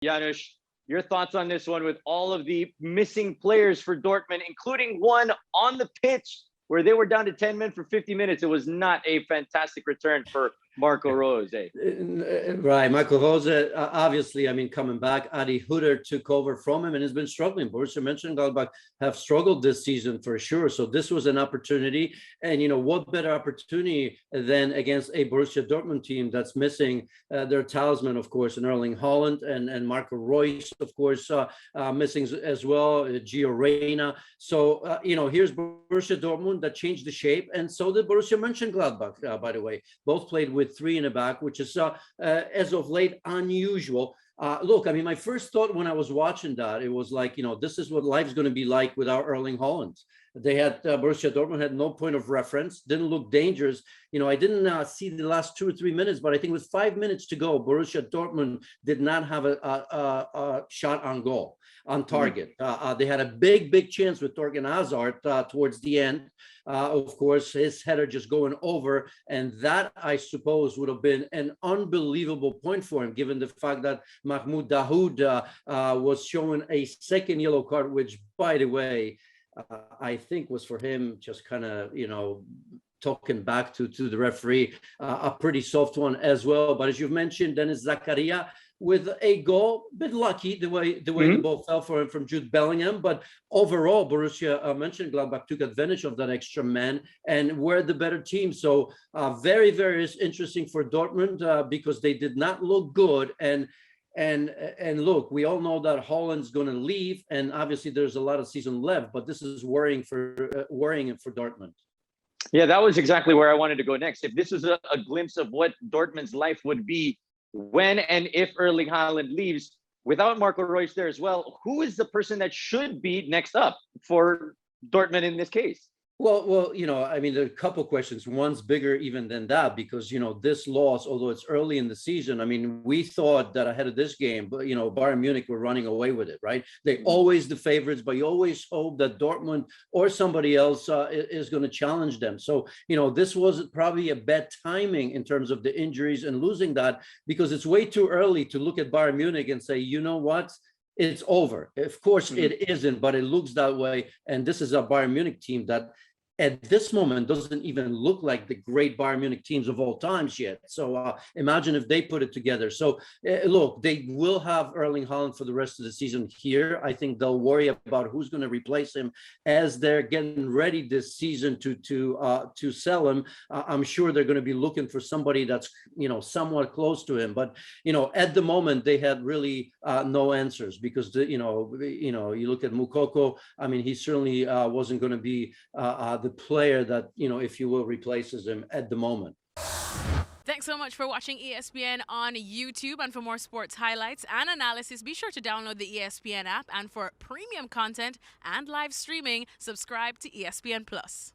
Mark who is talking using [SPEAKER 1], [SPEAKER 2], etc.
[SPEAKER 1] Janusz, your thoughts on this one with all of the missing players for Dortmund, including one on the pitch where they were down to 10 men for 50 minutes. It was not a fantastic return for Marco Rose.
[SPEAKER 2] Right. Michael Rose, obviously, I mean, coming back, Adi Hutter took over from him and has been struggling. Borussia Monchengladbach have struggled this season for sure. So this was an opportunity. And, what better opportunity than against a Borussia Dortmund team that's missing their talisman, of course, and Erling Haaland and Marco Reus, of course, missing as well, Gio Reyna. So, here's Borussia Dortmund that changed the shape. And so did Borussia Mönchengladbach, by the way. Both played with three in the back, which is, as of late, unusual. Look, I mean, my first thought when I was watching that, it was like, this is what life's going to be like without Erling Haaland. They had Borussia Dortmund had no point of reference, didn't look dangerous. I didn't see the last 2 or 3 minutes, but I think with 5 minutes to go, Borussia Dortmund did not have a shot on goal, on target. They had a big chance with Torgan Hazard towards the end. Of course, his header just going over. And that, I suppose, would have been an unbelievable point for him, given the fact that Mahmoud Dahoud was showing a second yellow card, which, by the way, I think was for him just kind of, talking back to the referee, a pretty soft one as well. But as you've mentioned, Dennis Zakaria with a goal, a bit lucky the way the ball fell for him from Jude Bellingham. But overall, Borussia Mönchengladbach took advantage of that extra man and were the better team. So very, very interesting for Dortmund because they did not look good. And look, we all know that Haaland's going to leave, and obviously there's a lot of season left. But this is worrying for Dortmund.
[SPEAKER 1] Yeah, that was exactly where I wanted to go next. If this was a glimpse of what Dortmund's life would be when and if Erling Haaland leaves, without Marco Reus there as well, who is the person that should be next up for Dortmund in this case?
[SPEAKER 2] Well, I mean, there are a couple questions. One's bigger even than that because, this loss, although it's early in the season, I mean, we thought that ahead of this game, but, Bayern Munich were running away with it, right? They always the favorites, but you always hope that Dortmund or somebody else is going to challenge them. So, this was probably a bad timing in terms of the injuries and losing that because it's way too early to look at Bayern Munich and say, you know what? It's over. Of course, it isn't, but it looks that way. And this is a Bayern Munich team that at this moment doesn't even look like the great Bayern Munich teams of all times yet. So imagine if they put it together. So look, they will have Erling Haaland for the rest of the season here. I think they'll worry about who's going to replace him as they're getting ready this season to sell him. I'm sure they're going to be looking for somebody that's somewhat close to him. But at the moment they had really no answers because you look at Moukoko. I mean, he certainly wasn't going to be the player that, if you will, replaces him at the moment.
[SPEAKER 3] Thanks so much for watching ESPN on YouTube. And for more sports highlights and analysis, be sure to download the ESPN app. And for premium content and live streaming, subscribe to ESPN Plus.